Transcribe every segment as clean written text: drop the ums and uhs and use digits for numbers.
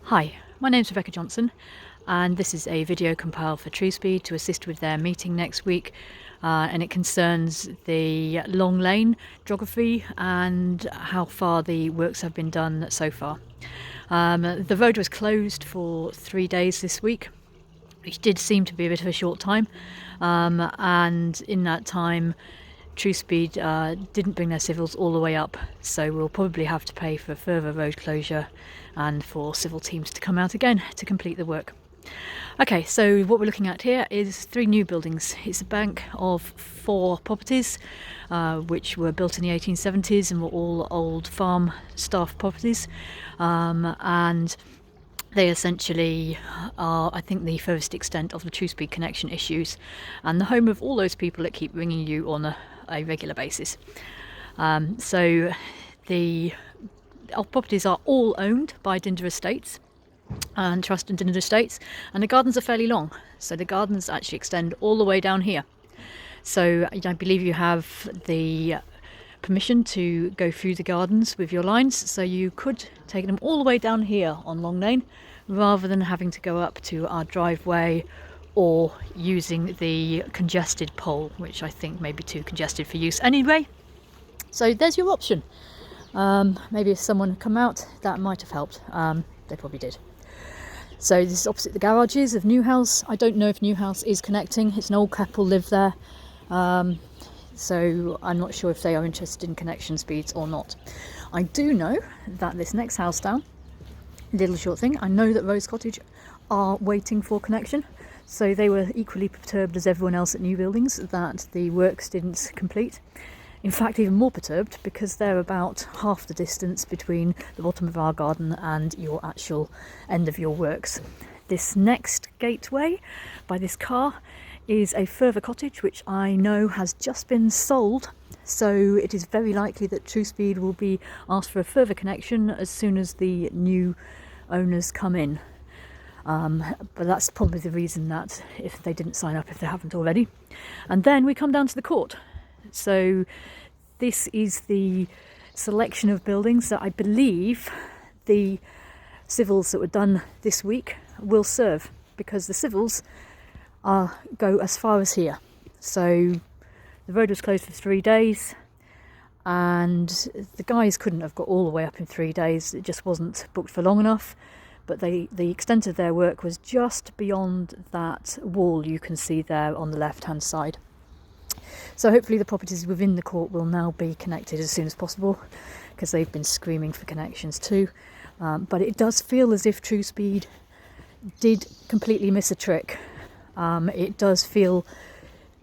Hi, my name's Rebecca Johnson and this is a video compiled for Truespeed to assist with their meeting next week, and it concerns the Long Lane geography and how far the works have been done so far. The road was closed for 3 days this week, which did seem to be a bit of a short time, and in that time Truespeed didn't bring their civils all the way up, so we'll probably have to pay for further road closure and for civil teams to come out again to complete the work. Okay, so what we're looking at here is 3 new buildings. It's a bank of 4 properties which were built in the 1870s and were all old farm staff properties, and they essentially are, I think, the furthest extent of the Truespeed connection issues and the home of all those people that keep ringing you on a regular basis. So our properties are all owned by Dinder Estates and Trust and Dinder Estates, and the gardens are fairly long, so the gardens actually extend all the way down here. So I believe you have the permission to go through the gardens with your lines, so you could take them all the way down here on Long Lane rather than having to go up to our driveway or using the congested pole, which I think may be too congested for use anyway. So there's your option. Maybe if someone had come out, that might have helped. They probably did. So this is opposite the garages of Newhouse. I don't know if Newhouse is connecting. It's an old couple live there. So I'm not sure if they are interested in connection speeds or not. I do know that this next house down, little short thing, I know that Rose Cottage are waiting for connection. So they were equally perturbed as everyone else at new buildings that the works didn't complete. In fact, even more perturbed because they're about half the distance between the bottom of our garden and your actual end of your works. This next gateway by this car is a further cottage which I know has just been sold, so it is very likely that Truespeed will be asked for a further connection as soon as the new owners come in. But that's probably the reason that if they didn't sign up, if they haven't already. And then we come down to the court. So this is the selection of buildings that I believe the civils that were done this week will serve, because the civils go as far as here. So the road was closed for 3 days and the guys couldn't have got all the way up in 3 days. It just wasn't booked for long enough. But the extent of their work was just beyond that wall you can see there on the left hand side. So hopefully the properties within the court will now be connected as soon as possible, because they've been screaming for connections too. But it does feel as if Truespeed did completely miss a trick. It does feel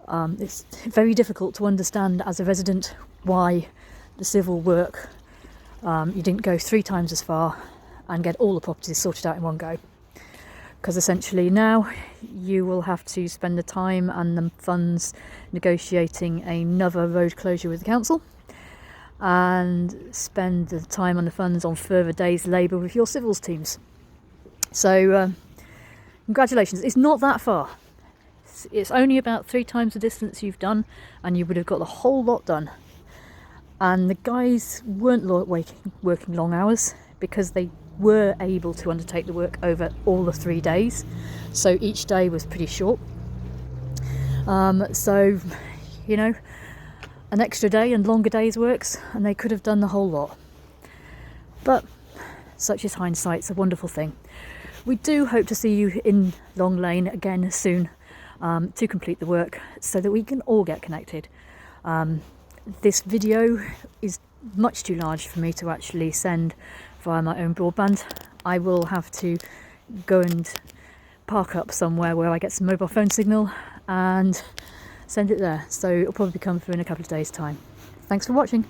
it's very difficult to understand as a resident why the civil work, you didn't go 3 times as far and get all the properties sorted out in one go. Because essentially now you will have to spend the time and the funds negotiating another road closure with the council, and spend the time and the funds on further days' labour with your civils teams. So congratulations, it's not that far. It's only about 3 times the distance you've done and you would have got the whole lot done. And the guys weren't working long hours because they were able to undertake the work over all the 3 days, so each day was pretty short. So you know, an extra day and longer days works and they could have done the whole lot. But such is hindsight, it's a wonderful thing. We do hope to see you in Long Lane again soon to complete the work so that we can all get connected. This video is much too large for me to actually send via my own broadband. I will have to go and park up somewhere where I get some mobile phone signal and send it there. So it'll probably come through in a couple of days' time. Thanks for watching.